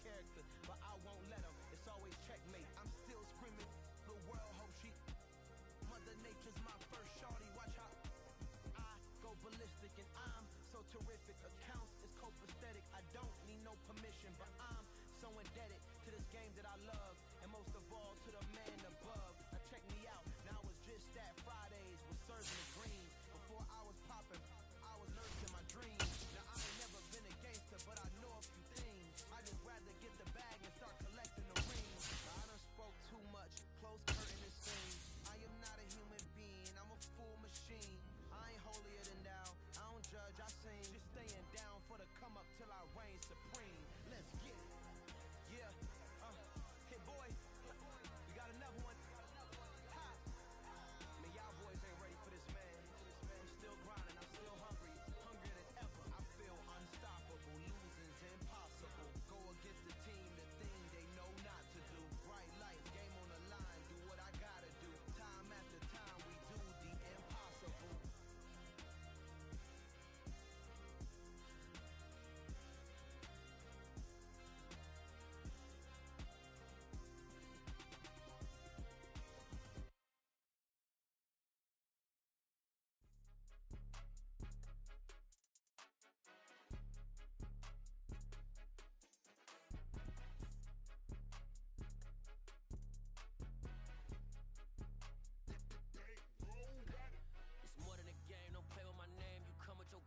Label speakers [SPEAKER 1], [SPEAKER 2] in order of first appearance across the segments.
[SPEAKER 1] character, but I won't let them. It's always checkmate. I'm still screaming. The world hopes she. Mother Nature's my first shorty. Watch how I go ballistic, and I'm so terrific. Accounts is copacetic. I don't need no permission, but I'm so indebted to this game that I love, and most of all to the man above. Now check me out. Now it was just that Fridays was serving the green. Before I was popping, I was nursing my dreams. Now I ain't never been a gangster, but I know a few things. I just rather get the bag and start collecting the rings. I done spoke too much. Close curtain it seems. I am not a human being. I'm a full machine. I ain't holier than thou. I don't judge. I sing. Just staying down for the come up till I reign supreme. Let's get it. Yeah, hey boy, you got another one. Ha. Man, y'all boys ain't ready for this, man. I'm still grinding, I'm still hungry, hungrier than ever. I feel unstoppable, losing's impossible. Go against the team, the thing they know not to do. Bright lights, game on the line, do what I gotta do. Time after time, we do the impossible.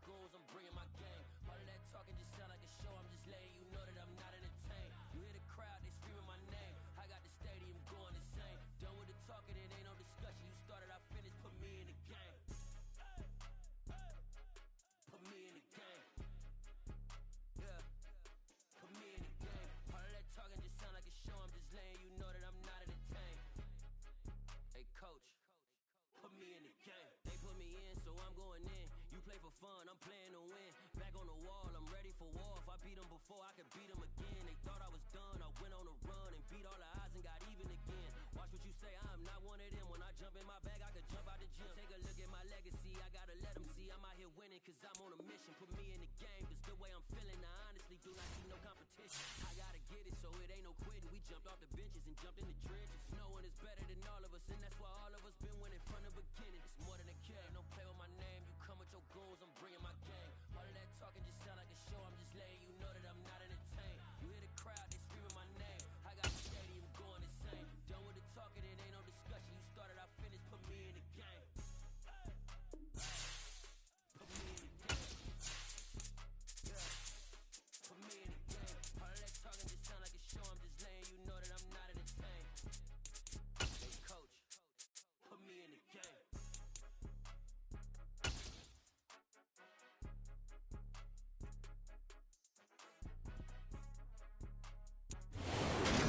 [SPEAKER 1] Goals, I'm bringing my game. All of that talking just sound like a show. I'm just letting you know that I'm not entertained. You hear the crowd, they screaming my name. I got the stadium going insane. Done with the talking, it ain't no discussion. You started, I finished. Put me in the game. Put me in the game. Yeah. Put me in the game. All of that talking just sound like a show. I'm just letting you know that I'm not entertained. Hey, coach. Put me in the game. They put me in, so I'm going in. You play for fun, I'm playing to win. Back on the wall, I'm ready for war. If I beat them before, I could beat them again. They thought I was done, I went on a run and beat all the odds and got even again. Watch what you say, I'm not one of them. When I jump in my bag, I could jump out the gym. Take a look at my legacy, I gotta let them see I'm out here winning, cause I'm on a mission. Put me in the game, cause the way I'm feeling, I honestly do not see no competition. I gotta get it, so it ain't no quitting. We jumped off the benches and jumped in the trenches. No one is better than all of us, and that's why all of us been winning from the beginning. It's more than a care, don't play with my name. You come with your goals, I'm bringing my game. All of that talking just sound like a show. I'm just letting you know that I'm not entertained. You hear the crowd, they screaming my name. I got the stadium going insane. Done with the talking, it ain't no discussion. You started, I finished. Put me in the game. Put me in the game. Yeah. Put me in the game. All of that talking just sound like a show. I'm just letting you know that I'm not entertained. Hey, coach, put me in the game.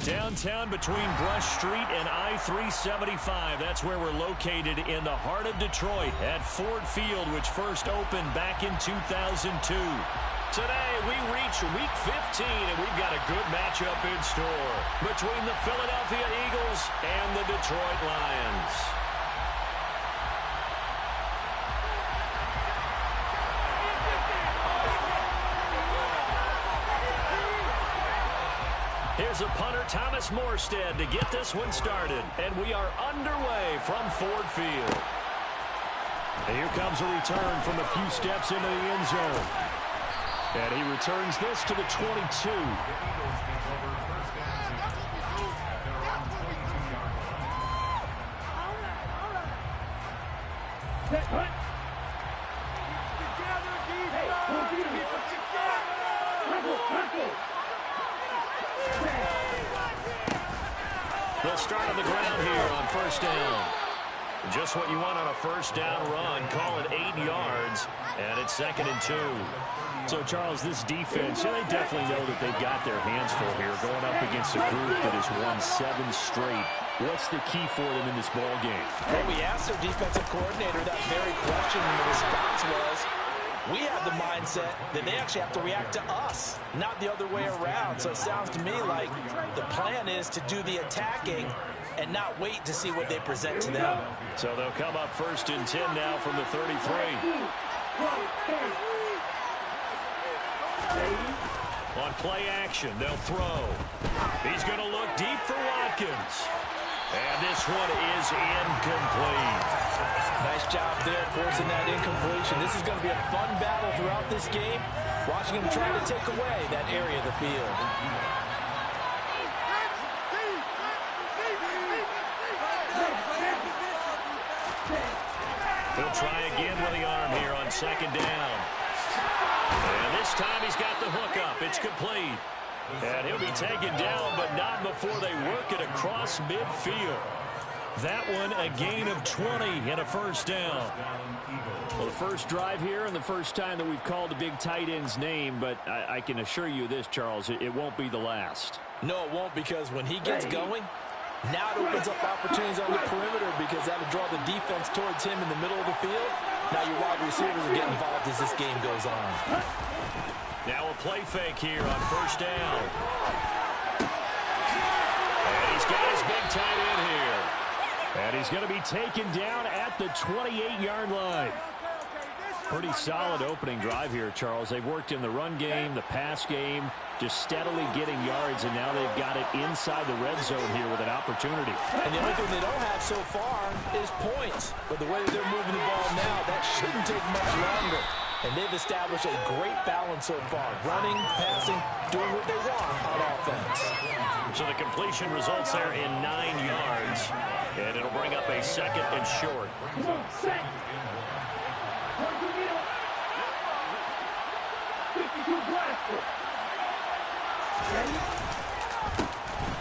[SPEAKER 2] Downtown between Brush Street and I-375. That's where we're located in the heart of Detroit at Ford Field, which first opened back in 2002. Today, we reach Week 15, and we've got a good matchup in store between the Philadelphia Eagles and the Detroit Lions. Here's a punter, Thomas Morstead, to get this one started. And we are underway from Ford Field. And here comes a return from a few steps into the end zone. And he returns this to the 22. They'll start on the ground here on first down. Just what you want on a first down run. Call it 8 yards, and it's 2nd and 2. So, Charles, this defense, they definitely know that they've got their hands full here going up against a group that has won 7 straight. What's the key for them in this ball game?
[SPEAKER 3] Well, we asked their defensive coordinator that very question, and the response was, we have the mindset that they actually have to react to us, not the other way around. So it sounds to me like the plan is to do the attacking and not wait to see what they present to them.
[SPEAKER 2] So they'll come up 1st and 10 now from the 33. On play action, they'll throw. He's going to look deep for Watkins. And this one is incomplete.
[SPEAKER 3] Nice job there forcing that incompletion. This is going to be a fun battle throughout this game. Watching him try to take away that area of the field.
[SPEAKER 2] He'll try again with the arm here on second down. And this time he's got the hook up. It's complete. And he'll be taken down, but not before they work it across midfield. That one a gain of 20 and a first down.
[SPEAKER 4] Well, the first drive here and the first time that we've called the big tight end's name, but I can assure you this, Charles, it won't be the last.
[SPEAKER 3] No, it won't, because when he gets going, now it opens up opportunities on the perimeter because that'll draw the defense towards him in the middle of the field. Now your wide receivers will get involved as this game goes on.
[SPEAKER 2] Now a play fake here on first down. And he's got his big tight end here.
[SPEAKER 4] And he's going to be taken down at the 28-yard line. Pretty solid opening drive here, Charles. They've worked in the run game, the pass game, just steadily getting yards, and now they've got it inside the red zone here with an opportunity.
[SPEAKER 3] And the only thing they don't have so far is points. But the way they're moving the ball now, that shouldn't take much longer. And they've established a great balance so far. Running, passing, doing what they want on offense.
[SPEAKER 2] So the completion results there in 9 yards. And it'll bring up a second and short.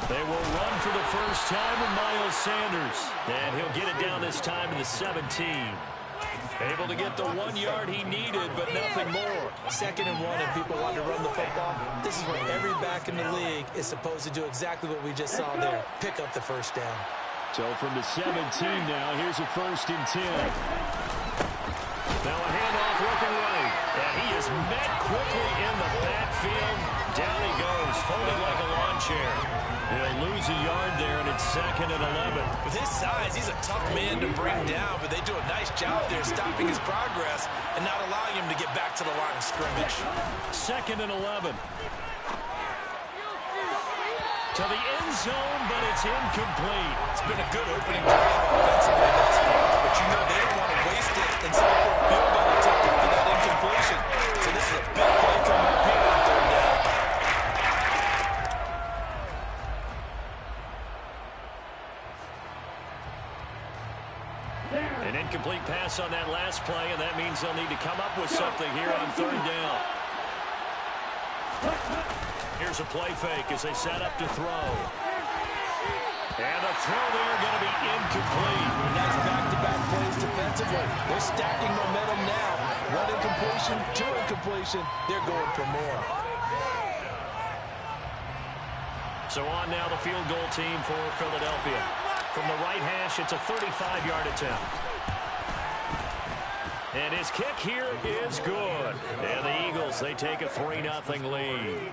[SPEAKER 2] They will run for the first time with Miles Sanders. And he'll get it down this time to the 17. Able to get the 1 yard he needed, but nothing more.
[SPEAKER 3] 2nd and 1, and people want to run the football. This is where every back in the league is supposed to do exactly what we just saw there. Pick up the first down.
[SPEAKER 4] So from the 17 now, here's a 1st and 10.
[SPEAKER 2] Now a handoff looking right. And he is met quickly in the backfield. Down he goes, folded like a lawn chair. He'll lose a yard there, and it's 2nd and 11.
[SPEAKER 3] With his size, he's a tough man to bring down, but they do a nice job there stopping his progress and not allowing him to get back to the line of scrimmage.
[SPEAKER 2] 2nd and 11. To the end zone, but it's incomplete.
[SPEAKER 3] It's been a good opening drive offensively thus far, but you know they don't want to waste it and settle for a field goal attempt after that incompletion. So this is a big play coming up here on 3rd down.
[SPEAKER 2] An incomplete pass on that last play, and that means they'll need to come up with something here on 3rd down. Here's a play fake as they set up to throw. And the throw there going to be incomplete.
[SPEAKER 3] Nice back-to-back plays defensively. They're stacking momentum now. 1 incompletion, 2 incompletion. They're going for more.
[SPEAKER 2] So on now the field goal team for Philadelphia. From the right hash, it's a 35-yard attempt. And his kick here is good. And the Eagles, they take a 3-0 lead.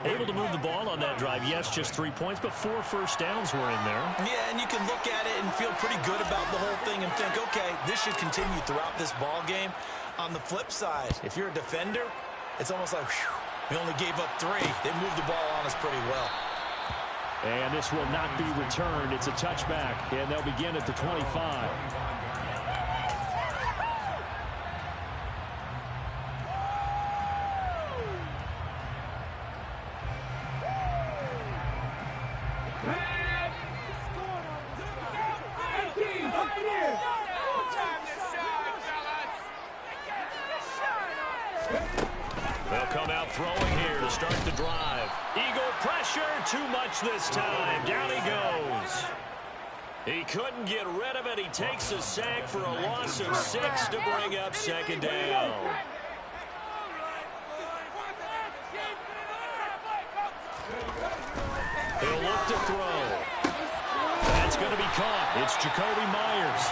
[SPEAKER 2] Able to move the ball on that drive. Yes, just 3 points, but 4 first downs were in there.
[SPEAKER 3] Yeah, and you can look at it and feel pretty good about the whole thing and think, okay, this should continue throughout this ball game. On the flip side, if you're a defender, it's almost like, whew, we only gave up 3. They moved the ball on us pretty well.
[SPEAKER 4] And this will not be returned. It's a touchback, and they'll begin at the 25.
[SPEAKER 2] They'll come out throwing here to start the drive. Eagle pressure, too much this time. Down he goes. He couldn't get rid of it. He takes a sack for a loss of 6 to bring up 2nd down. He'll look to throw. That's going to be caught. It's Jacoby Myers.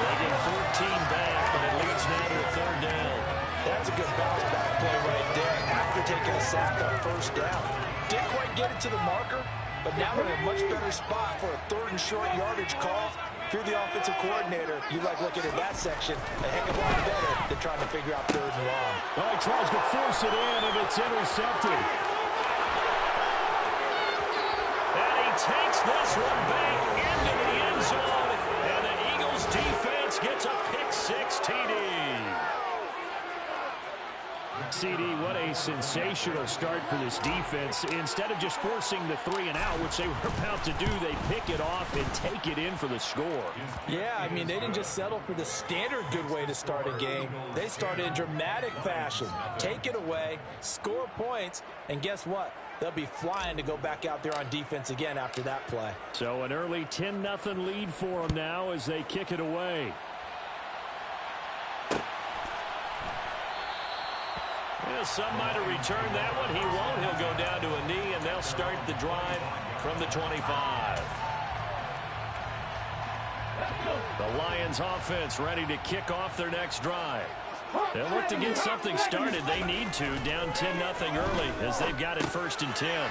[SPEAKER 2] They get 14 back, but it leads now to a 3rd down.
[SPEAKER 3] That's a good bounce back play right there after taking a sack on 1st down. Didn't quite get it to the marker, but now they're in a much better spot for a 3rd and short yardage call. if you're the offensive coordinator, you like looking at that section a heck of a lot better than trying to figure out 3rd and long.
[SPEAKER 4] Well, he tries to force it in, and it's intercepted.
[SPEAKER 2] And he takes this one back into the end zone, and the Eagles defense gets a pick-6 TD.
[SPEAKER 4] CD, what a sensational start for this defense. Instead of just forcing the 3-and-out, which they were about to do, they pick it off and take it in for the score.
[SPEAKER 3] Yeah, I mean, they didn't just settle for the standard good way to start a game. They started in dramatic fashion. Take it away, score points, and guess what? They'll be flying to go back out there on defense again after that play.
[SPEAKER 4] So an early 10-0 lead for them now as they kick it away.
[SPEAKER 2] Well, some might have returned that one. He won't. He'll go down to a knee, and they'll start the drive from the 25. The Lions offense ready to kick off their next drive. They'll look to get something started. They need to, down 10-0 early as they've got it 1st and 10.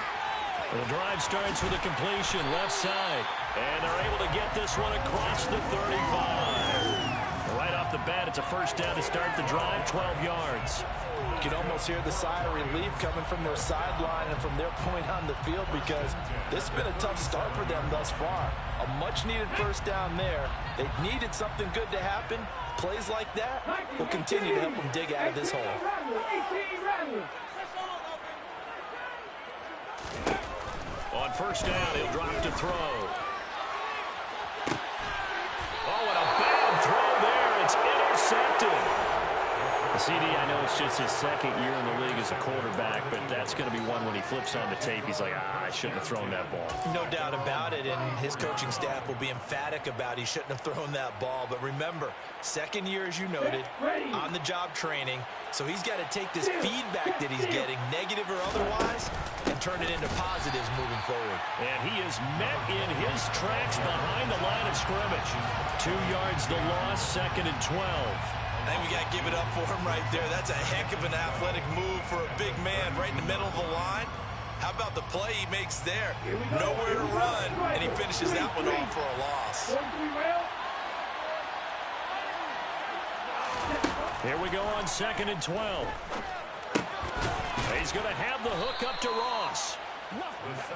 [SPEAKER 2] The drive starts with a completion left side, and they're able to get this one across the 35. Right off the bat, it's a 1st down to start the drive, 12 yards.
[SPEAKER 3] You can almost hear the sigh of relief coming from their sideline and from their point on the field because this has been a tough start for them thus far. A much-needed 1st down there. They needed something good to happen. Plays like that will continue to help them dig out of this hole.
[SPEAKER 2] On 1st down, he'll drop to throw. Oh, and a bad throw there. It's intercepted. CD, I know it's just his 2nd year in the league as a quarterback, but that's going to be one when he flips on the tape. He's like, I shouldn't have thrown that ball.
[SPEAKER 3] No doubt about it, and his coaching staff will be emphatic about he shouldn't have thrown that ball. But remember, 2nd year, as you noted, on-the-job training, so he's got to take this feedback that he's getting, negative or otherwise, and turn it into positives moving forward.
[SPEAKER 2] And he is met in his tracks behind the line of scrimmage. 2 yards the loss, 2nd and 12.
[SPEAKER 3] I think we got to give it up for him right there. That's a heck of an athletic move for a big man right in the middle of the line. How about the play he makes there? Nowhere to run, and he finishes that one off for a loss.
[SPEAKER 2] Here we go on 2nd and 12. He's going to have the hook up to Ross.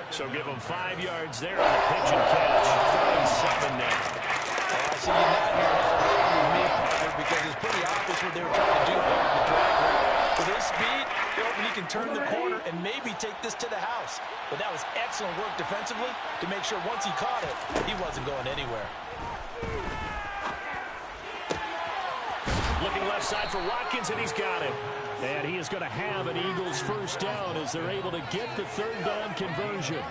[SPEAKER 2] So give him 5 yards there on the pitch and catch. 3rd and 7 now.
[SPEAKER 3] I see you not here with me, partner, because it's pretty obvious what they were trying to do there in the drag route. With his speed, they're hoping he can turn the corner and maybe take this to the house. But that was excellent work defensively to make sure once he caught it, he wasn't going anywhere.
[SPEAKER 2] Looking left side for Watkins, and he's got it.
[SPEAKER 4] And he is going to have an Eagles 1st down as they're able to get the 3rd down conversion.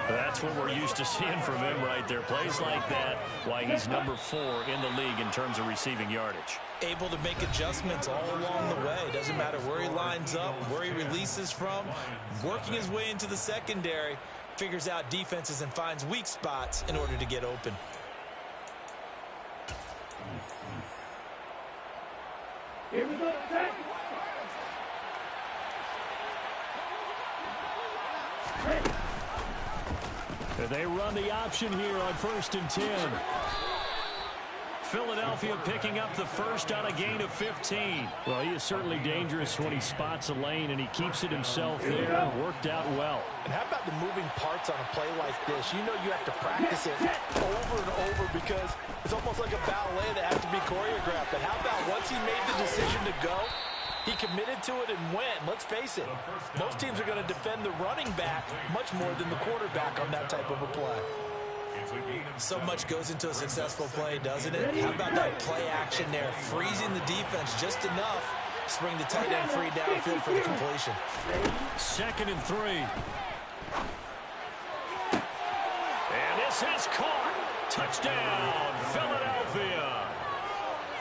[SPEAKER 2] That's what we're used to seeing from him right there. Plays like that, why he's number 4 in the league in terms of receiving yardage.
[SPEAKER 3] Able to make adjustments all along the way. Doesn't matter where he lines up, where he releases from. Working his way into the secondary, figures out defenses and finds weak spots in order to get open.
[SPEAKER 5] Here we go.
[SPEAKER 4] They run the option here on 1st and 10.
[SPEAKER 2] Philadelphia picking up the 1st on a gain of 15.
[SPEAKER 4] Well, he is certainly dangerous when he spots a lane, and he keeps it himself there. Worked out well.
[SPEAKER 3] And how about the moving parts on a play like this? You know you have to practice it over and over because it's almost like a ballet that has to be choreographed. But how about once he made the decision to go, he committed to it and went. Let's face it, most teams are going to defend the running back much more than the quarterback on that type of a play. So much goes into a successful play, doesn't it? How about that play action there? Freezing the defense just enough to bring the tight end free downfield for the completion.
[SPEAKER 2] 2nd and 3. And this is caught. Touchdown, Philadelphia.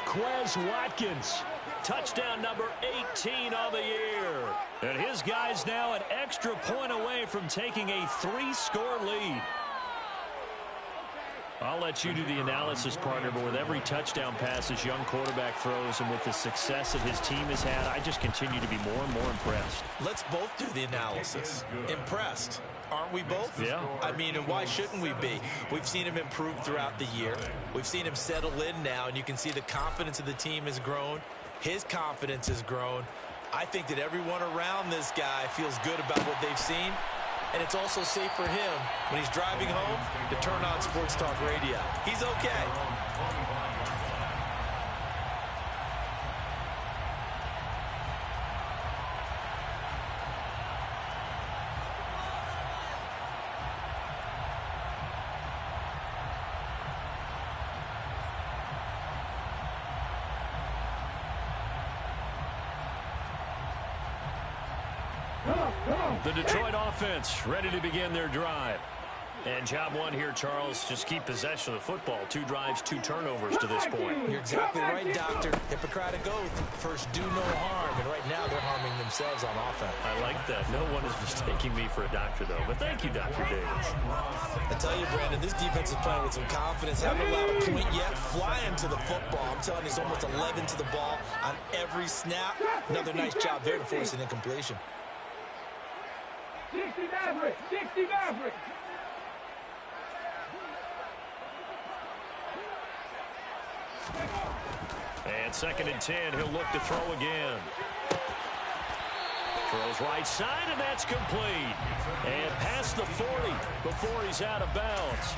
[SPEAKER 4] Quez Watkins.
[SPEAKER 2] Touchdown number 18 on the year. And his guys now an extra point away from taking a 3-score lead. I'll let you do the analysis, partner, but with every touchdown pass this young quarterback throws and with the success that his team has had, I just continue to be more and more impressed.
[SPEAKER 3] Let's both do the analysis. Impressed. Aren't we both?
[SPEAKER 2] Yeah.
[SPEAKER 3] I mean, and why shouldn't we be? We've seen him improve throughout the year. We've seen him settle in now, and you can see the confidence of the team has grown. His confidence has grown. I think that everyone around this guy feels good about what they've seen. And it's also safe for him when he's driving home to turn on Sports Talk Radio. He's okay.
[SPEAKER 2] The Detroit offense ready to begin their drive. And job one here, Charles, just keep possession of the football. 2 drives, 2 turnovers to this point.
[SPEAKER 3] You're exactly right, Doctor. Hippocratic oath. First, do no harm. And right now, they're harming themselves on offense.
[SPEAKER 2] I like that. No one is mistaking me for a doctor, though. But thank you, Dr. Davis.
[SPEAKER 3] I tell you, Brandon, this defense is playing with some confidence. Haven't allowed a point yet. Flying to the football. I'm telling you, it's almost 11 to the ball on every snap. Another nice job there to force an incompletion.
[SPEAKER 5] 60 Maverick! 60 Maverick!
[SPEAKER 2] And 2nd and 10, he'll look to throw again. Throws right side, and that's complete. And past the 40 before he's out of bounds.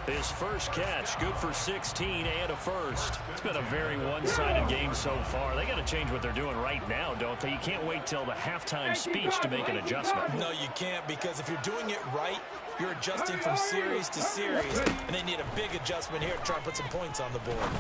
[SPEAKER 2] His first catch, good for 16 and a first. It's been a very one-sided game so far. They got to change what they're doing right now, don't they? You can't wait till the halftime speech to make an adjustment.
[SPEAKER 3] No, you can't, because if you're doing it right, you're adjusting from series to series, and they need a big adjustment here to try and put some points on the board.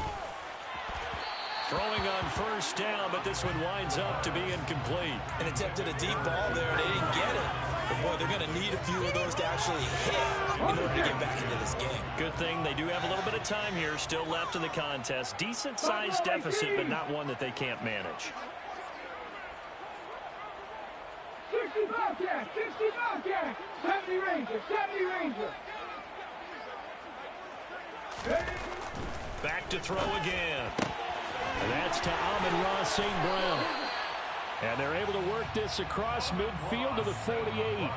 [SPEAKER 2] Throwing on first down, but this one winds up to be incomplete.
[SPEAKER 3] And attempted a deep ball there, and they didn't get it. But, boy, they're going to need a few of those to actually hit in order to get back into this game.
[SPEAKER 2] Good thing they do have a little bit of time here still left in the contest. Decent-sized deficit, but not one that they can't manage.
[SPEAKER 5] 60 Bobcat! 60 Bobcat! 70 Ranger! 70 Ranger!
[SPEAKER 2] Back to throw again. And that's to Amon-Ra St. Brown. And they're able to work this across midfield to the 48.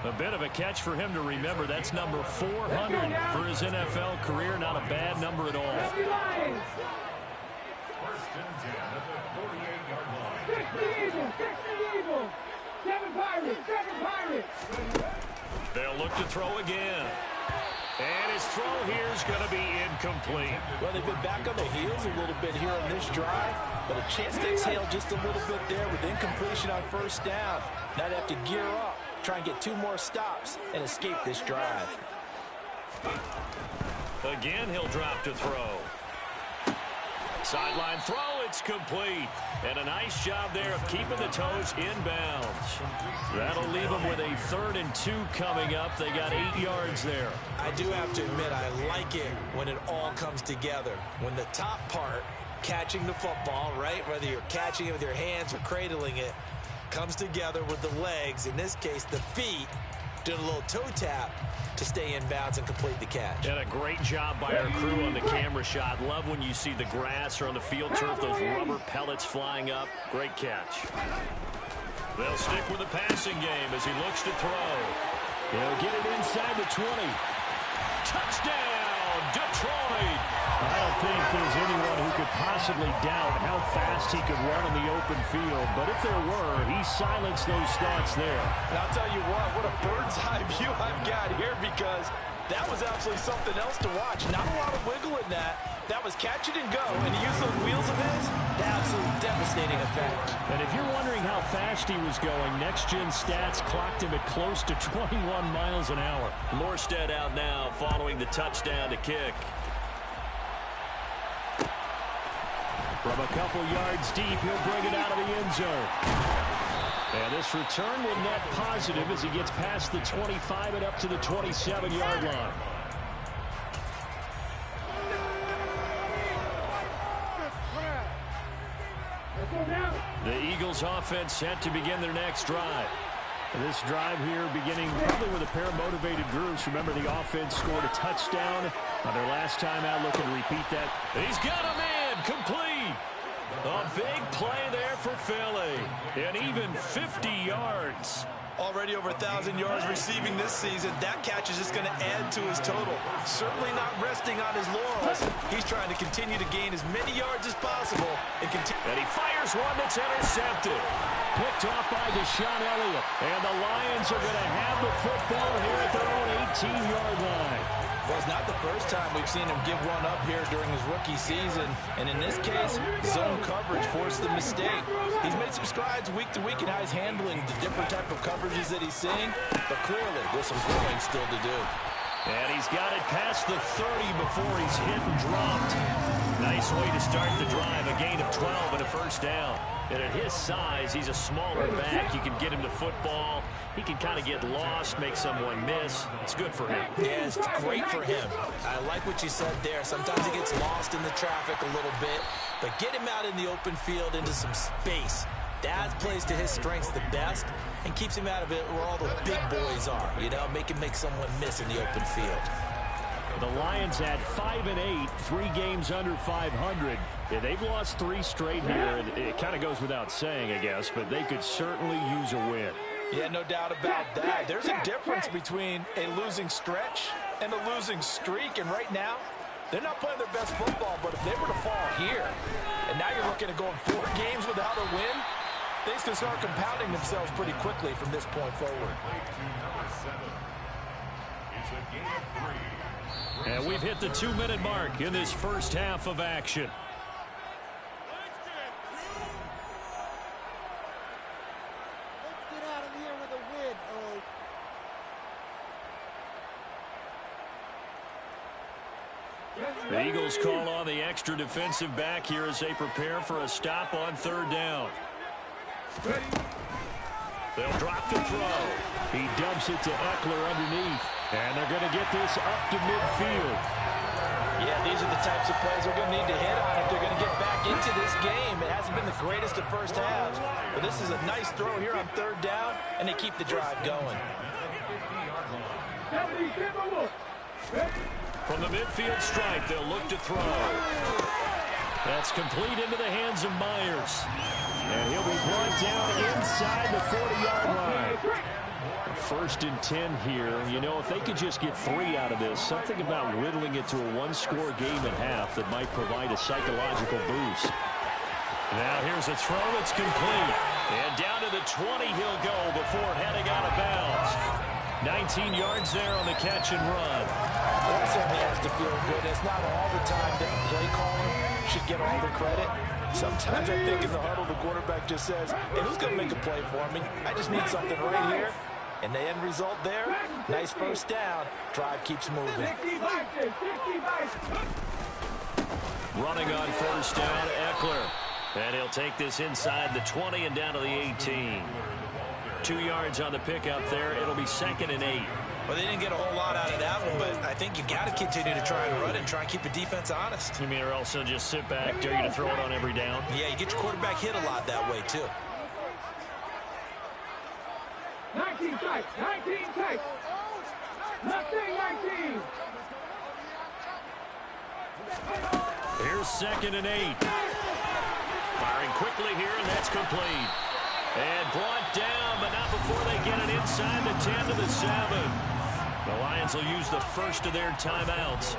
[SPEAKER 2] A bit of a catch for him to remember. That's number 400 for his NFL career. Not a bad number at all.
[SPEAKER 5] 60 Lions! 60 Eagles! 60 Eagles! 7 Pirates! 7 Pirates!
[SPEAKER 2] They'll look to throw again. And his throw here is going to be incomplete.
[SPEAKER 3] Well, they've been back on their heels a little bit here on this drive, but a chance to exhale just a little bit there with incompletion on first down. Now they have to gear up, try and get 2 more stops, and escape this drive.
[SPEAKER 2] Again, he'll drop to throw. Sideline throw, it's complete. And a nice job there of keeping the toes inbounds. That'll leave them with a 3rd and 2 coming up. They got 8 yards there.
[SPEAKER 3] I do have to admit, I like it when it all comes together. When the top part, catching the football, right, whether you're catching it with your hands or cradling it, comes together with the legs, in this case the feet, doing a little toe tap to stay in bounds and complete the catch.
[SPEAKER 2] And a great job by our crew on the camera shot. Love when you see the grass or on the field turf, those rubber pellets flying up. Great catch. They'll stick with the passing game as he looks to throw.
[SPEAKER 4] He'll get it inside the 20.
[SPEAKER 2] Touchdown, Detroit!
[SPEAKER 4] I don't think there's anyone who could possibly doubt how fast he could run in the open field. But if there were, he silenced those thoughts there.
[SPEAKER 3] And I'll tell you what a bird's eye view I've got here, because that was absolutely something else to watch. Not a lot of wiggle in that. That was catch it and go. And to use those wheels of his, the absolute devastating effect.
[SPEAKER 4] And if you're wondering how fast he was going, next-gen stats clocked him at close to 21 miles an hour.
[SPEAKER 2] Morstead out now following the touchdown to kick.
[SPEAKER 4] From a couple yards deep, he'll bring it out of the end zone. And this return will net positive as he gets past the 25 and up to the 27-yard line. The Eagles offense set to begin their next drive. This drive here beginning probably with a pair of motivated groups. Remember, the offense scored a touchdown On their last time out, looking to repeat that. He's got him in, complete. A big play there for Philly. And even 50 yards.
[SPEAKER 3] Already over 1,000 yards receiving this season. That catch is just going to add to his total. Certainly not resting on his laurels. He's trying to continue to gain as many yards as possible. And
[SPEAKER 4] he fires one that's intercepted. Picked off by Deshaun Elliott. And the Lions are going to have the football here at their own 18-yard line.
[SPEAKER 3] Well, it's not the first time we've seen him give one up here during his rookie season. And in this case, zone coverage forced the mistake. He's made some strides week to week in how he's handling the different type of coverages that he's seeing. But clearly, there's some growing still to do.
[SPEAKER 4] And he's got it past the 30 before he's hit and dropped. Nice way to start the drive. A gain of 12 and a first down. And at his size, he's a smaller back. You can get him to football. He can kind of get lost, make someone miss. It's good for him.
[SPEAKER 3] Yeah, it's great for him. I like what you said there. Sometimes he gets lost in the traffic a little bit. But get him out in the open field into some space. That plays to his strengths the best and keeps him out of it where all the big boys are. You know, make someone miss in the open field.
[SPEAKER 4] The Lions at 5-8, 3 games under 500. Yeah, they've lost 3 straight here, and it kind of goes without saying, I guess, but they could certainly use a win.
[SPEAKER 3] Yeah, no doubt about that. There's a difference between a losing stretch and a losing streak, and right now, they're not playing their best football, but if they were to fall here, and now you're looking at going 4 games without a win, things can start compounding themselves pretty quickly from this point forward.
[SPEAKER 4] And we've hit the 2-minute mark in this first half of action.
[SPEAKER 6] Let's get out of here with a win,
[SPEAKER 4] The Eagles call on the extra defensive back here as they prepare for a stop on 3rd down. They'll drop the throw. He dumps it to Eckler underneath. And they're going to get this up to midfield.
[SPEAKER 3] Yeah, these are the types of plays they're going to need to hit on if they're going to get back into this game. It hasn't been the greatest of first halves, but this is a nice throw here on 3rd down, and they keep the drive going.
[SPEAKER 4] From the midfield stripe, they'll look to throw. That's complete into the hands of Myers. And he'll be brought down inside the 40-yard line. 1st and 10 here. You know, if they could just get 3 out of this, something about whittling it to a 1-score game at half that might provide a psychological boost. Now here's a throw that's complete. And down to the 20 he'll go before heading out of bounds. 19 yards there on the catch and run.
[SPEAKER 3] Well, that certainly has to feel good. It's not all the time that the play caller should get all the credit. Sometimes I think in the huddle, the quarterback just says, hey, who's going to make a play for me? I just need something right here. And the end result there, nice first down. Drive keeps moving.
[SPEAKER 4] Running on 1st down, Eckler. And he'll take this inside the 20 and down to the 18. 2 yards on the pickup there. It'll be 2nd and 8.
[SPEAKER 3] Well, they didn't get a whole lot out of that one, but I think you got to continue to try and run and try and keep the defense honest.
[SPEAKER 4] You mean, or else they'll just sit back, dare you to throw it on every down?
[SPEAKER 3] Yeah, you get your quarterback hit a lot that way, too.
[SPEAKER 5] 19 tight, 19 tight. Nothing, 19.
[SPEAKER 4] Here's 2nd and 8. Firing quickly here, and that's complete. And brought down, but not before they get it inside the 10 to the 7. The Lions will use the first of their timeouts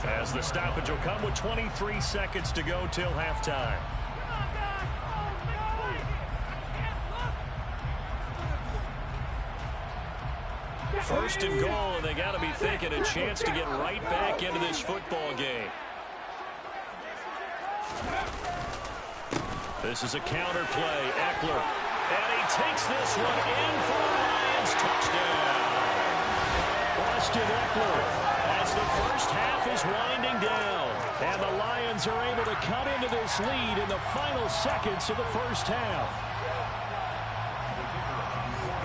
[SPEAKER 4] as the stoppage will come with 23 seconds to go till halftime. First and goal, and they got to be thinking a chance to get right back into this football game. This is a counter play. Eckler. And he takes this one in for a Lions touchdown. Austin Eckler as the first half is winding down. And the Lions are able to cut into this lead in the final seconds of the first half.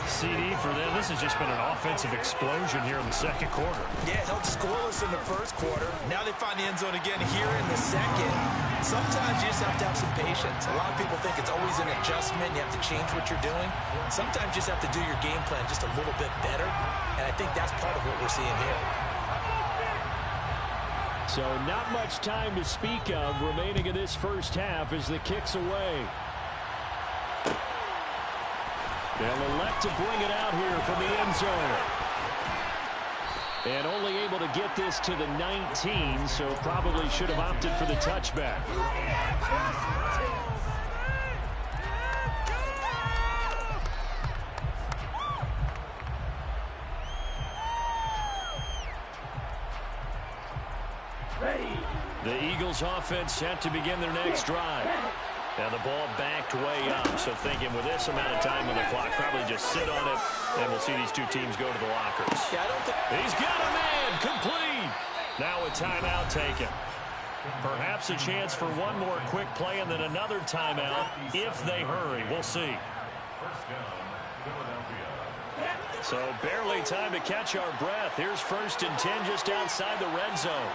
[SPEAKER 4] CD for them. This has just been an offensive explosion here in the 2nd quarter.
[SPEAKER 3] Yeah, held scoreless in the 1st quarter. Now they find the end zone again here in the 2nd. Sometimes you just have to have some patience. A lot of people think it's always an adjustment. You have to change what you're doing. Sometimes you just have to do your game plan just a little bit better. And I think that's part of what we're seeing here.
[SPEAKER 4] So not much time to speak of remaining in this first half as the kick's away. They'll elect to bring it out here from the end zone. And only able to get this to the 19, so probably should have opted for the touchback. The Eagles offense set to begin their next drive. Now the ball backed way up, so thinking with this amount of time on the clock, probably just sit on it, and we'll see these two teams go to the lockers.
[SPEAKER 3] Yeah, I don't think
[SPEAKER 4] he's got a man, complete. Now a timeout taken. Perhaps a chance for one more quick play and then another timeout if they hurry. We'll see. So barely time to catch our breath. Here's 1st and 10 just outside the red zone.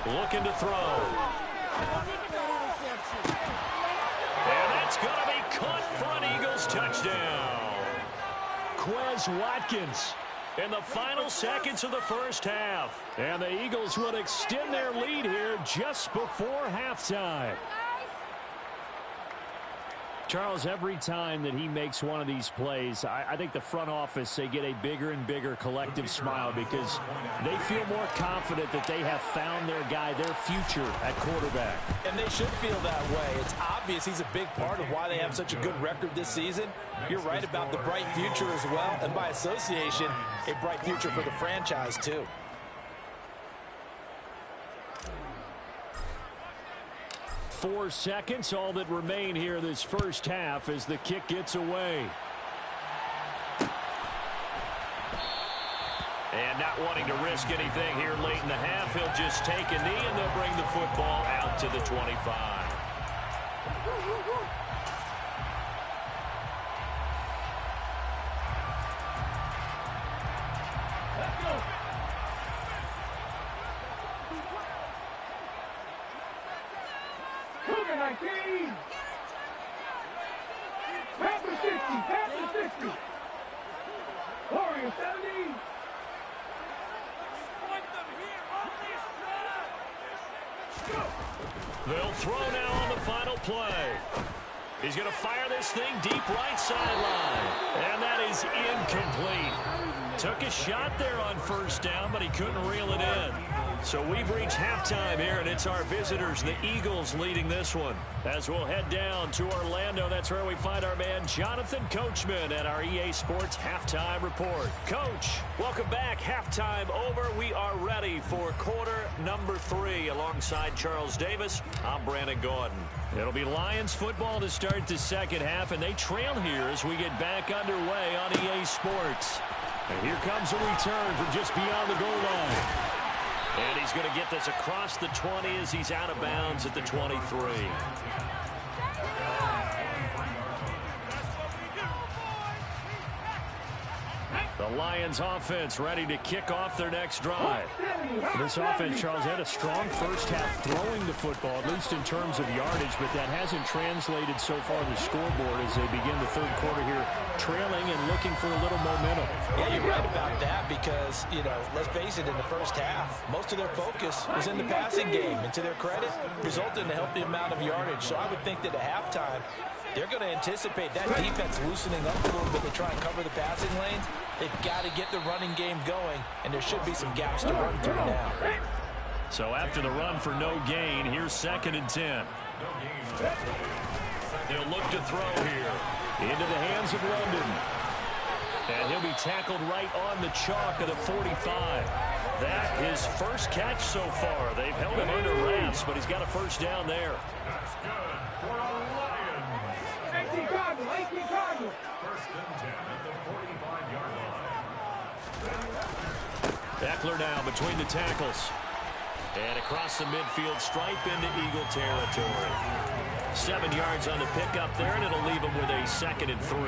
[SPEAKER 4] Looking to throw. And that's going to be caught front. Eagles touchdown. Quez Watkins in the final seconds of the first half. And the Eagles will extend their lead here just before halftime. Charles, every time that he makes one of these plays, I think the front office, they get a bigger and bigger collective smile because they feel more confident that they have found their guy, their future at quarterback.
[SPEAKER 3] And they should feel that way. It's obvious he's a big part of why they have such a good record this season. You're right about the bright future as well, and by association, a bright future for the franchise too.
[SPEAKER 4] Four seconds, all that remain here this first half as the kick gets away. And not wanting to risk anything here late in the half, he'll just take a knee and they'll bring the football out to the 25. They'll throw now on the final play. He's going to fire this thing deep right sideline. And that is incomplete. Took a shot there on 1st down, but he couldn't reel it in. So we've reached halftime here, and it's our visitors, the Eagles, leading this one. As we'll head down to Orlando, that's where we find our man Jonathan Coachman at our EA Sports Halftime Report. Coach, welcome back. Halftime over. We are ready for quarter number 3. Alongside Charles Davis, I'm Brandon Gordon. It'll be Lions football to start the second half, and they trail here as we get back underway on EA Sports. And here comes a return from just beyond the goal line. And he's going to get this across the 20 as he's out of bounds at the 23. The Lions offense ready to kick off their next drive. This offense, Charles, had a strong first half throwing the football, at least in terms of yardage, but that hasn't translated so far to the scoreboard as they begin the third quarter here, trailing and looking for a little momentum.
[SPEAKER 3] Yeah, you're right about that because, let's face it, in the first half, most of their focus was in the passing game, and to their credit, resulted in a healthy amount of yardage. So I would think that at halftime, they're going to anticipate that defense loosening up a little bit to try and cover the passing lanes. They've got to get the running game going, and there should be some gaps to run through now.
[SPEAKER 4] So after the run for no gain, here's 2nd and 10. They'll look to throw here into the hands of London. And he'll be tackled right on the chalk of the 45. That his first catch so far. They've held him under wraps, but he's got a first down there.
[SPEAKER 5] That's good for our Lions. 18 Cardinals. 1st and 10 at the 45-yard line.
[SPEAKER 4] Eckler now between the tackles. And across the midfield stripe into Eagle territory. 7 yards on the pickup there, and it'll leave him with a 2nd and 3.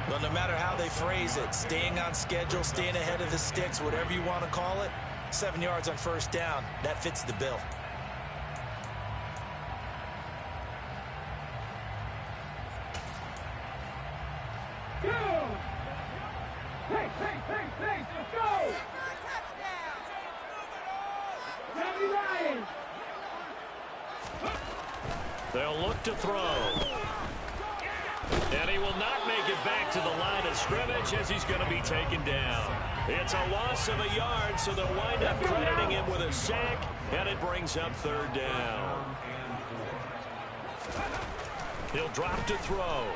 [SPEAKER 3] Well, no matter how they phrase it, staying on schedule, staying ahead of the sticks, whatever you want to call it, 7 yards on 1st down, that fits the bill.
[SPEAKER 5] Let's go!
[SPEAKER 2] They'll look to throw. And he will not make it back to the line of scrimmage as he's going to be taken down. It's a loss of a yard, so they'll wind up crediting him with a sack, and it brings up third down. He'll drop to throw.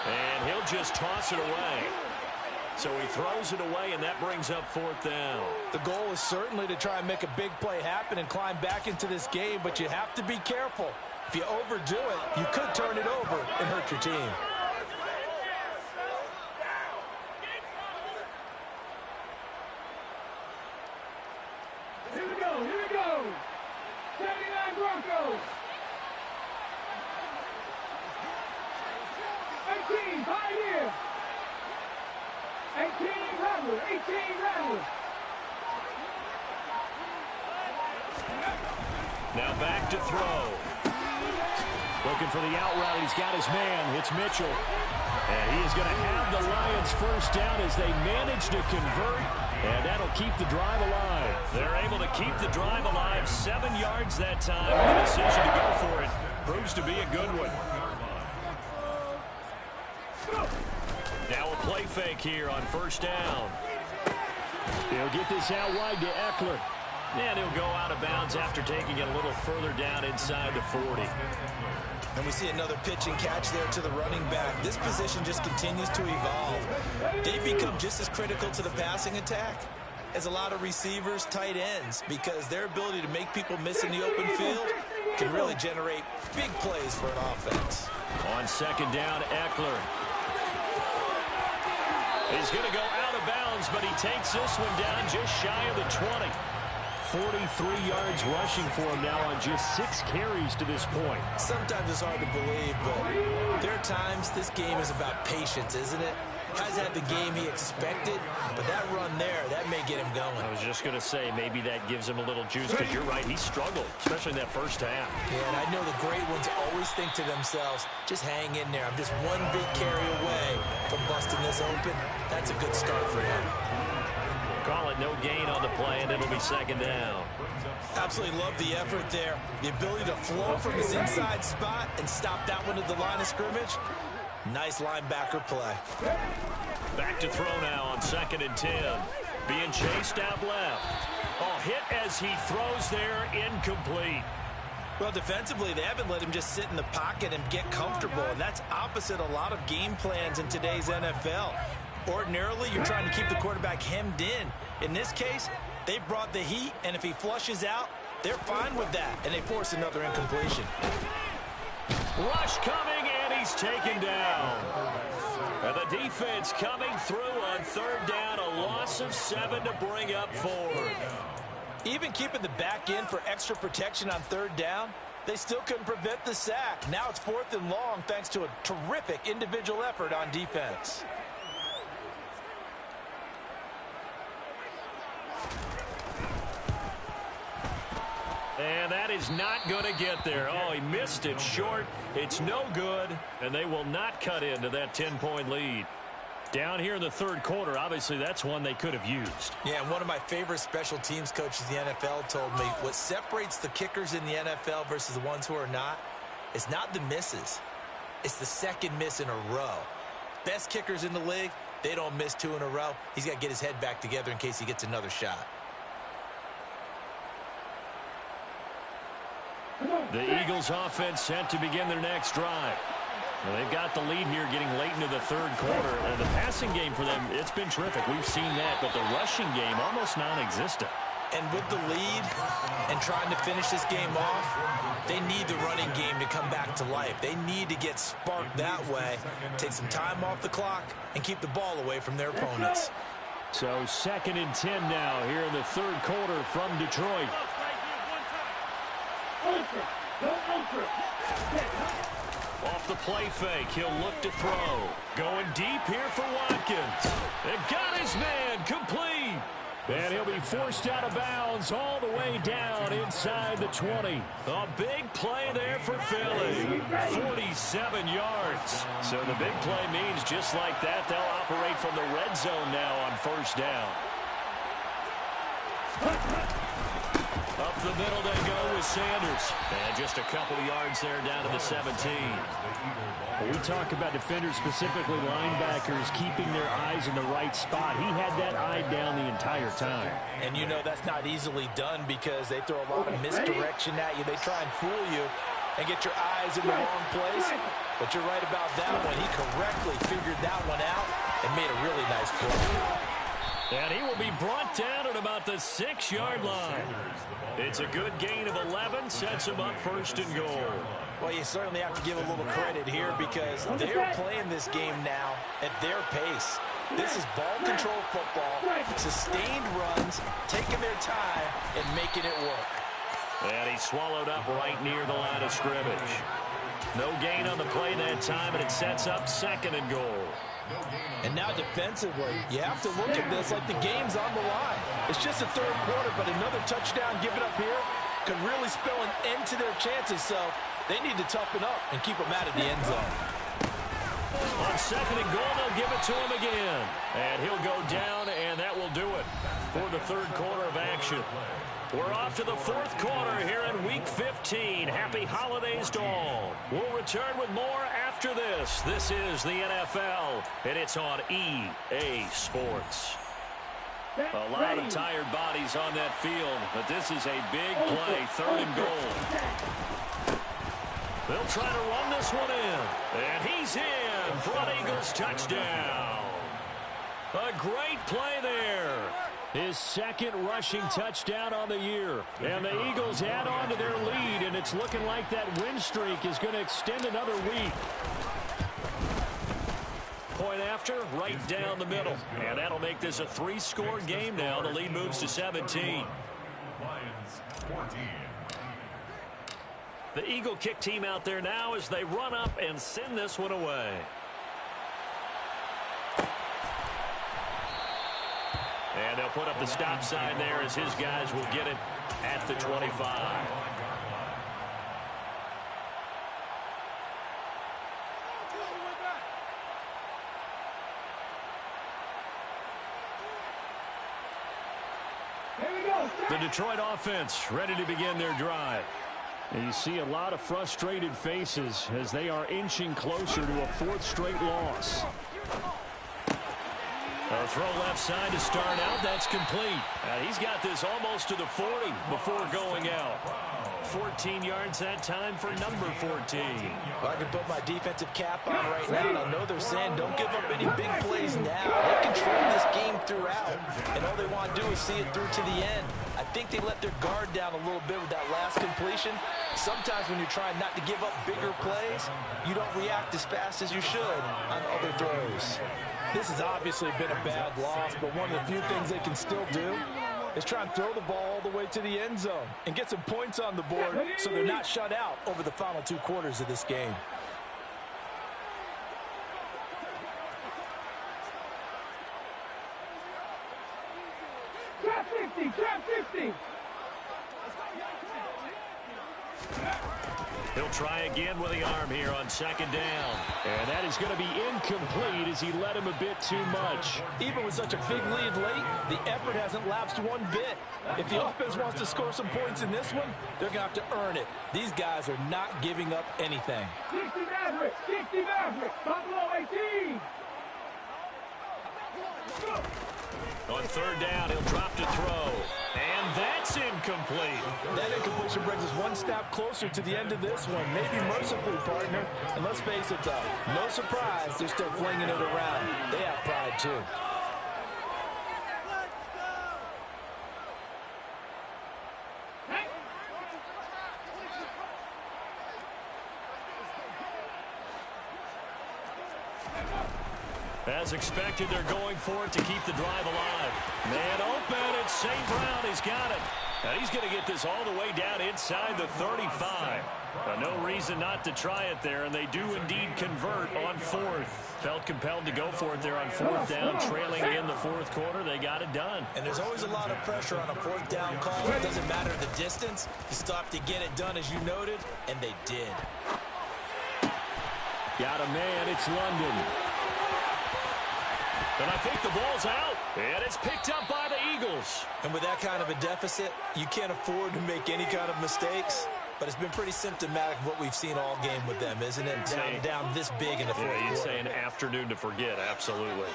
[SPEAKER 2] And he'll just toss it away. So he throws it away, and that brings up fourth down.
[SPEAKER 3] The goal is certainly to try and make a big play happen and climb back into this game, but you have to be careful. If you overdo it, you could turn it over and hurt your team.
[SPEAKER 5] Here we go, here we go. 79 Broncos. 18, Pioneer. 18 Rattler, 18 Rattler.
[SPEAKER 2] Now back to throw.
[SPEAKER 4] Looking for the out route. He's got his man. It's Mitchell. And he is going to have the Lions first down as they manage to convert. And that'll keep the drive alive.
[SPEAKER 2] They're able to keep the drive alive. 7 yards that time. The decision to go for it proves to be a good one. Now a play fake here on first down.
[SPEAKER 4] He'll get this out wide to Eckler.
[SPEAKER 2] And he'll go out of bounds after taking it a little further down inside the 40.
[SPEAKER 3] And we see another pitch and catch there to the running back. This position just continues to evolve. They become just as critical to the passing attack as a lot of receivers, tight ends, because their ability to make people miss in the open field can really generate big plays for an offense.
[SPEAKER 2] On second down, Eckler. He's going to go out of bounds, but he takes this one down just shy of the 20.
[SPEAKER 4] 43 yards rushing for him now on just 6 carries to this point.
[SPEAKER 3] Sometimes it's hard to believe, but there are times this game is about patience, isn't it? Hasn't had the game he expected, but that run there, that may get him going.
[SPEAKER 2] I was just going to say, maybe that gives him a little juice, because you're right, he struggled, especially in that first half.
[SPEAKER 3] Yeah, and I know the great ones always think to themselves, just hang in there. I'm just one big carry away from busting this open. That's a good start for him.
[SPEAKER 2] Call it no gain on the play, and it'll be second down.
[SPEAKER 3] Absolutely love the effort there. The ability to flow from his inside spot and stop that one at the line of scrimmage. Nice linebacker play.
[SPEAKER 2] Back to throw now on second and 10. Being chased out left. Oh, hit as he throws there, incomplete.
[SPEAKER 3] Well, defensively, they haven't let him just sit in the pocket and get comfortable, and that's opposite a lot of game plans in today's NFL. Ordinarily, you're trying to keep the quarterback hemmed in. In this case, they brought the heat, and if he flushes out, they're fine with that, and they force another incompletion.
[SPEAKER 2] Rush coming, and he's taken down. And the defense coming through on third down, a loss of 7 to bring up fourth.
[SPEAKER 3] Even keeping the back end for extra protection on third down, they still couldn't prevent the sack. Now it's 4th and long thanks to a terrific individual effort on defense.
[SPEAKER 2] And that is not going to get there. Oh, he missed it short. It's no good, and they will not cut into that 10-point lead. Down here in the third quarter, obviously that's one they could have used.
[SPEAKER 3] Yeah, and one of my favorite special teams coaches in the NFL told me what separates the kickers in the NFL versus the ones who are not is not the misses. It's the second miss in a row. Best kickers in the league, they don't miss 2 in a row. He's got to get his head back together in case he gets another shot.
[SPEAKER 2] The Eagles offense set to begin their next drive. Well, they've got the lead here getting late into the third quarter. And the passing game for them, it's been terrific. We've seen that, but the rushing game almost non-existent.
[SPEAKER 3] And with the lead and trying to finish this game off, they need the running game to come back to life. They need to get sparked that way, take some time off the clock, and keep the ball away from their opponents.
[SPEAKER 4] So 2nd and 10 now here in the third quarter from Detroit.
[SPEAKER 2] Off the play fake, he'll look to throw. Going deep here for Watkins. They've got his man complete.
[SPEAKER 4] And he'll be forced out of bounds all the way down inside the 20.
[SPEAKER 2] A big play there for Philly. 47 yards. So the big play means just like that, they'll operate from the red zone now on first down. Up the middle they go with Sanders. And just a couple yards there down to the 17.
[SPEAKER 4] When we talk about defenders, specifically linebackers, keeping their eyes in the right spot. He had that eye down the entire time.
[SPEAKER 3] And you know that's not easily done because they throw a lot of misdirection at you. They try and fool you and get your eyes in the wrong place. But you're right about that one. He correctly figured that one out and made a really nice play.
[SPEAKER 2] And he will be brought down at about the 6-yard line. It's a good gain of 11, sets him up first and goal.
[SPEAKER 3] Well, you certainly have to give a little credit here because they're playing this game now at their pace. This is ball control football, sustained runs, taking their time, and making it work.
[SPEAKER 2] And he swallowed up right near the line of scrimmage. No gain on the play that time, and it sets up second and goal.
[SPEAKER 3] And now defensively, you have to look at this like the game's on the line. It's just the third quarter, but another touchdown given up here could really spell an end to their chances, so they need to toughen up and keep them out of the end zone.
[SPEAKER 2] On second and goal, they'll give it to him again. And he'll go down, and that will do it for the third quarter of action. We're off to the fourth quarter here in Week 15. Happy holidays to all. We'll return with more after this. This is the NFL, and it's on EA Sports. A lot of tired bodies on that field, but this is a big play, third and goal. They'll try to run this one in, and he's in for an Eagles touchdown. A great play there.
[SPEAKER 4] His second rushing touchdown on the year. And the Eagles add on to their lead, and it's looking like that win streak is going to extend another week.
[SPEAKER 2] Point after, right down the middle. And that'll make this a 3-score game now. The lead moves to 17.
[SPEAKER 5] Lions 14.
[SPEAKER 2] The Eagle kick team out there now as they run up and send this one away. And they'll put up the stop sign there as his guys will get it at the 25. The Detroit offense ready to begin their drive.
[SPEAKER 4] And you see a lot of frustrated faces as they are inching closer to a fourth straight loss.
[SPEAKER 2] A throw left side to start out. That's complete. He's got this almost to the 40 before going out. 14 yards that time for number 14.
[SPEAKER 3] Well, I can put my defensive cap on right now, and I know they're saying don't give up any big plays now. They control this game throughout, and all they want to do is see it through to the end. I think they let their guard down a little bit with that last completion. Sometimes when you're trying not to give up bigger plays, you don't react as fast as you should on other throws. This has obviously been a bad loss, but one of the few things they can still do is try and throw the ball all the way to the end zone and get some points on the board so they're not shut out over the final 2 quarters of this game.
[SPEAKER 7] Trap 50, trap 50.
[SPEAKER 2] He'll try again with the arm here on second down.
[SPEAKER 4] And that is going to be incomplete as he led him a bit too much.
[SPEAKER 3] Even with such a big lead late, the effort hasn't lapsed one bit. If the offense wants to score some points in this one, they're going to have to earn it. These guys are not giving up anything.
[SPEAKER 7] 60 Maverick, 60 Maverick, Buffalo 18.
[SPEAKER 2] On third down, he'll drop to throw. And that's incomplete.
[SPEAKER 3] That incompletion brings us one step closer to the end of this one. Maybe mercifully, partner. And let's face it, though, no surprise, they're still flinging it around. They have pride, too.
[SPEAKER 2] As expected, they're going for it to keep the drive alive. Man open, it's St. Brown. He's got it. And he's going to get this all the way down inside the 35. No reason not to try it there, and they do indeed convert on fourth. Felt compelled to go for it there on fourth down, trailing in the fourth quarter. They got it done.
[SPEAKER 3] And there's always a lot of pressure on a fourth down call. It doesn't matter the distance. You stop to get it done, as you noted, and they did.
[SPEAKER 4] Got a man, it's London.
[SPEAKER 2] And I think the ball's out. And it's picked up by the
[SPEAKER 4] Eagles.
[SPEAKER 3] And with that kind of a deficit, you can't afford to make any kind of mistakes. But it's been pretty symptomatic of what we've seen all game with them, isn't it? Down this big in the fourth quarter.
[SPEAKER 4] You'd say an afternoon to forget, absolutely.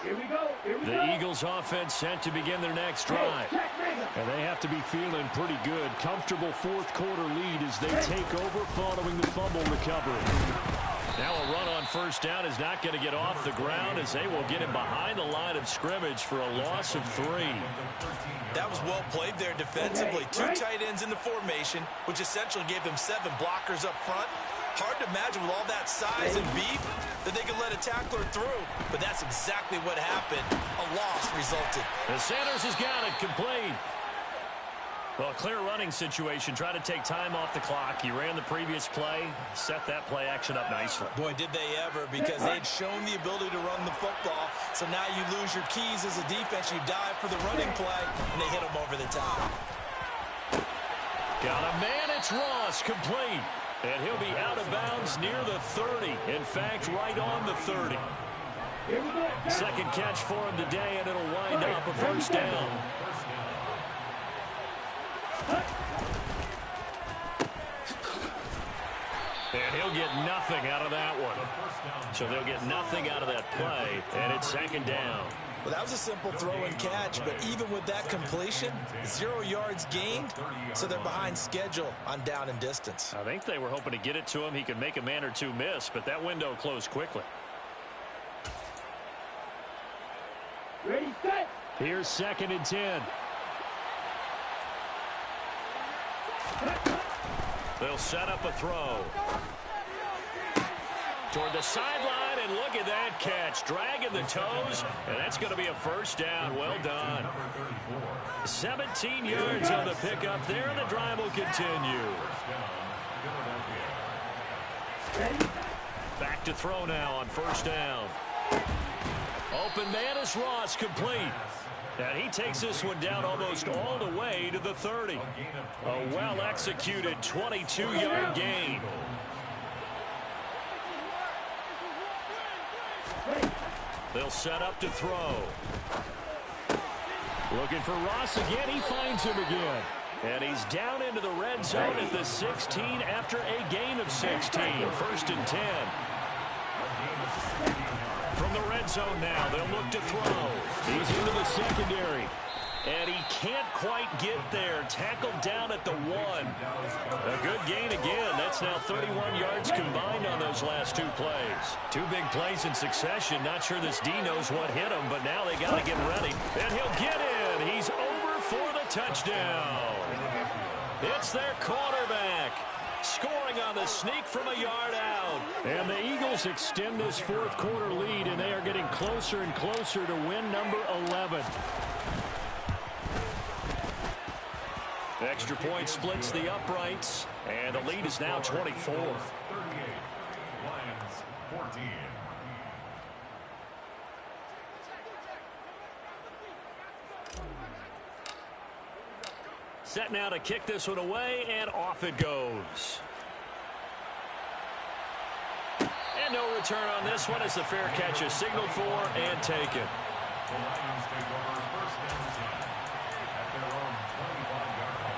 [SPEAKER 7] Here we go.
[SPEAKER 4] The Eagles offense set to begin their next drive. And they have to be feeling pretty good. Comfortable fourth quarter lead as they take over following the fumble recovery. Now a run on first down is not going to get off the ground as they will get him behind the line of scrimmage for a loss of 3.
[SPEAKER 3] That was well played there defensively. 2 tight ends in the formation, which essentially gave them 7 blockers up front. Hard to imagine with all that size and beef that they could let a tackler through. But that's exactly what happened. A loss resulted.
[SPEAKER 4] The Sanders has got it complete. Well, clear running situation. Try to take time off the clock. He ran the previous play, set that play action up nicely.
[SPEAKER 3] Boy, did they ever, because they had shown the ability to run the football. So now you lose your keys as a defense. You dive for the running play, and they hit them over the top.
[SPEAKER 4] Got a man. It's Ross, complete. And he'll be out of bounds near the 30. In fact, right on the 30. Second catch for him today, and it'll wind up a first down. And he'll get nothing out of that one. So they'll get nothing out of that play, and it's second down.
[SPEAKER 3] Well, that was a simple throw and catch, but even with that completion, 0 yards gained, so they're behind schedule on down and distance.
[SPEAKER 4] I think they were hoping to get it to him. He could make a man or two miss, but that window closed quickly.
[SPEAKER 7] Ready, set.
[SPEAKER 4] Here's 2nd and 10. They'll set up a throw. Toward the sideline, and look at that catch. Dragging the toes, and that's going to be a first down. Well done. 17 yards on the pickup there, and the drive will continue. Back to throw now on first down. Open man is Ross, complete. And he takes this one down almost all the way to the 30. A well-executed 22-yard gain. They'll set up to throw. Looking for Ross again. He finds him again. And he's down into the red zone at the 16 after a gain of 16. 1st and 10. From the red zone now, they'll look to throw. He's into the secondary. And he can't quite get there. Tackled down at the 1. A good gain again. That's now 31 yards combined on those last 2 plays. 2 big plays in succession. Not sure this D knows what hit him, but now they got to get ready. And he'll get in. He's over for the touchdown. It's their quarterback, scoring on the sneak from a yard out. And the Eagles extend this fourth quarter lead, and they are getting closer and closer to win number 11. Extra point splits the uprights, and the lead is now 24.
[SPEAKER 5] 38. Lions 14.
[SPEAKER 4] Set now to kick this one away, and off it goes. And no return on this one as the fair catch is signaled for and taken.
[SPEAKER 5] The Lions take over 1st and 10 at their own 25-yard line.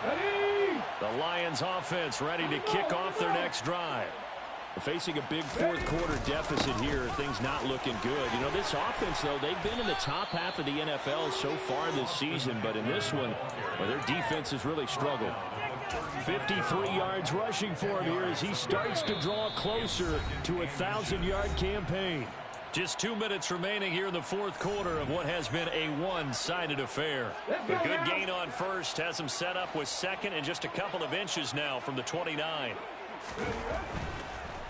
[SPEAKER 7] Ready.
[SPEAKER 4] The Lions offense ready to kick off their next drive. Facing a big fourth quarter deficit here, things not looking good. You know, this offense, though, they've been in the top half of the NFL so far this season, but in this one, well, their defense has really struggled. 53 yards rushing for him here as he starts to draw closer to a 1,000-yard campaign. Just 2 minutes remaining here in the fourth quarter of what has been a one-sided affair. A good gain on first has him set up with second and just a couple of inches now from the 29.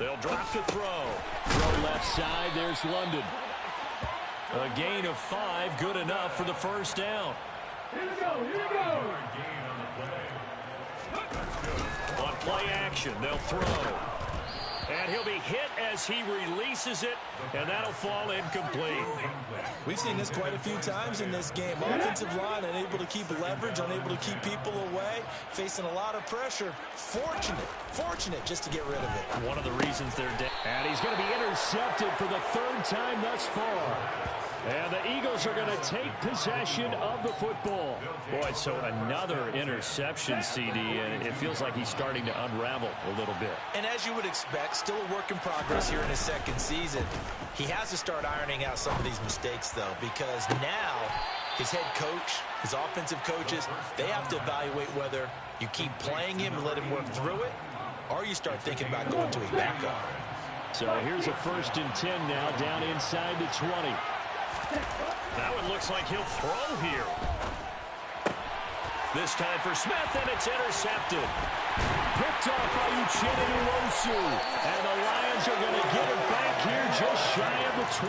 [SPEAKER 4] They'll drop to throw. Throw left side. There's London. A gain of 5, good enough for the first down.
[SPEAKER 7] Here we go. Here we go.
[SPEAKER 4] On play action, they'll throw.
[SPEAKER 2] And he'll be hit as he releases it, and that'll fall incomplete.
[SPEAKER 3] We've seen this quite a few times in this game. Offensive line unable to keep leverage, unable to keep people away, facing a lot of pressure. Fortunate just to get rid of it.
[SPEAKER 2] One of the reasons they're down.
[SPEAKER 4] And he's going to be intercepted for the third time thus far. And the Eagles are going to take possession of the football.
[SPEAKER 2] Boy, so another interception, CD, and it feels like he's starting to unravel a little bit.
[SPEAKER 3] And as you would expect, still a work in progress here in his second season. He has to start ironing out some of these mistakes, though, because now his head coach, his offensive coaches, they have to evaluate whether you keep playing him and let him work through it, or you start thinking about going to his backup.
[SPEAKER 4] So here's a 1st and 10 now, down inside the 20.
[SPEAKER 2] Now it looks like he'll throw here. This time for Smith, and it's intercepted.
[SPEAKER 4] Picked off by Uchenna Nwosu. And the Lions are going to get it back here just shy of the 20.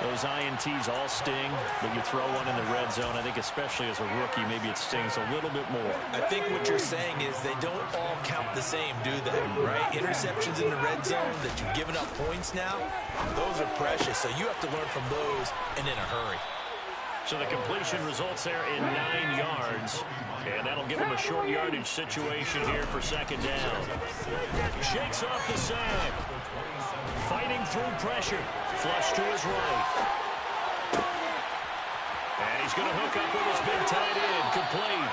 [SPEAKER 2] Those INTs all sting, but you throw one in the red zone. I think especially as a rookie, maybe it stings a little bit more.
[SPEAKER 3] I think what you're saying is they don't all count the same, do they? Right? Interceptions in the red zone that you've given up points now, those are precious. So you have to learn from those and in a hurry.
[SPEAKER 2] So the completion results there in 9 yards. And that'll give him a short yardage situation here for 2nd down. Shakes off the sack. Fighting through pressure. Flush to his right. And he's going to hook up with his big tight end. Complete.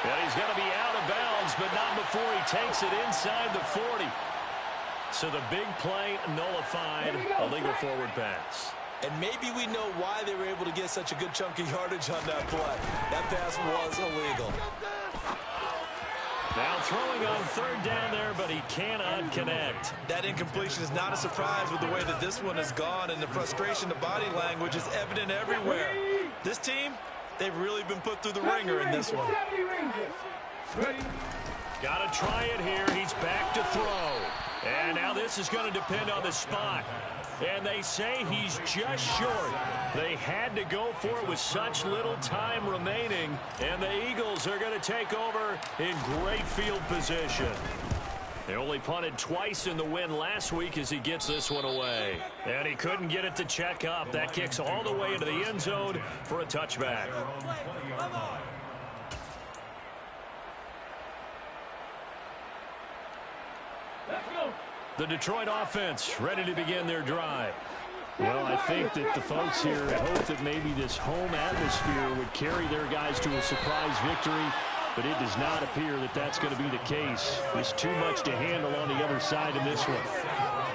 [SPEAKER 2] And he's going to be out of bounds, but not before he takes it inside the 40. So the big play nullified. A legal forward pass.
[SPEAKER 3] And maybe we know why they were able to get such a good chunk of yardage on that play. That pass was illegal.
[SPEAKER 2] Now throwing on 3rd down there, but he cannot connect.
[SPEAKER 3] That incompletion is not a surprise with the way that this one has gone, and the frustration, the body language is evident everywhere. This team, they've really been put through the ringer in this one.
[SPEAKER 2] Got to try it here. He's back to throw. And now this is going to depend on the spot. And they say he's just short. They had to go for it with such little time remaining. And the Eagles are going to take over in great field position. They only punted twice in the win last week as he gets this one away. And he couldn't get it to check up. That kicks all the way into the end zone for a touchback. The Detroit offense ready to begin their drive.
[SPEAKER 4] Well, I think that the folks here hope that maybe this home atmosphere would carry their guys to a surprise victory, but it does not appear that that's going to be the case. There's too much to handle on the other side in this one.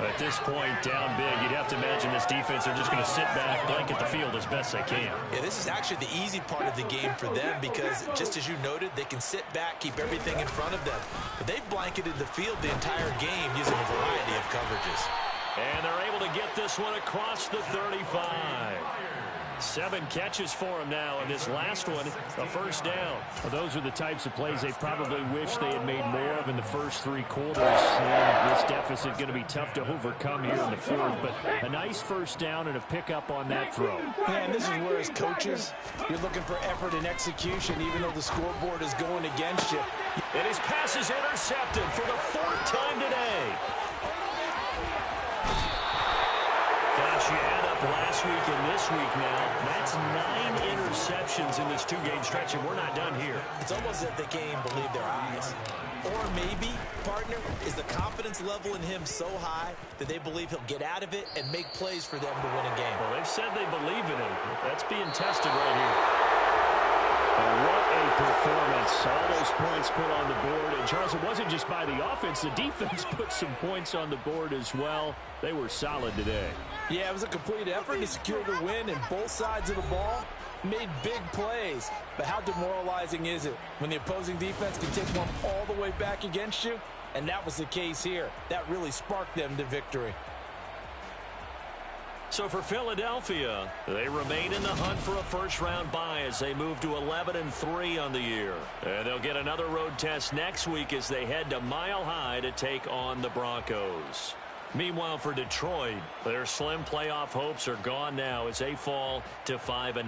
[SPEAKER 2] At this point, down big, you'd have to imagine this defense are just going to sit back, blanket the field as best they can.
[SPEAKER 3] Yeah, this is actually the easy part of the game for them because, just as you noted, they can sit back, keep everything in front of them. But they've blanketed the field the entire game using a variety of coverages.
[SPEAKER 2] And they're able to get this one across the 35. 7 catches for him now, and this last one, a 1st down.
[SPEAKER 4] Well, those are the types of plays they probably wish they had made more of in the first 3 quarters. And this deficit going to be tough to overcome here in the 4th, but a nice 1st down and a pickup on that throw.
[SPEAKER 8] Man, this is where as coaches, you're looking for effort and execution, even though the scoreboard is going against you.
[SPEAKER 2] And his pass is intercepted for the 4th time today. Gosh, you add up last week and this week now, that's 9 interceptions in this 2-game stretch, and we're not done here.
[SPEAKER 3] It's almost as if they can't even believe their eyes. Or maybe, partner, is the confidence level in him so high that they believe he'll get out of it and make plays for them to win a game.
[SPEAKER 2] Well, they've said they believe in him. That's being tested right here.
[SPEAKER 4] And what a performance. All those points put on the board. And, Charles, it wasn't just by the offense. The defense put some points on the board as well. They were solid today.
[SPEAKER 8] Yeah, it was a complete effort to secure the win, and both sides of the ball made big plays. But how demoralizing is it when the opposing defense can take one all the way back against you? And that was the case here. That really sparked them to victory.
[SPEAKER 2] So for Philadelphia, they remain in the hunt for a first-round bye as they move to 11-3 on the year. And they'll get another road test next week as they head to Mile High to take on the Broncos. Meanwhile, for Detroit, their slim playoff hopes are gone now as they fall to 5-9.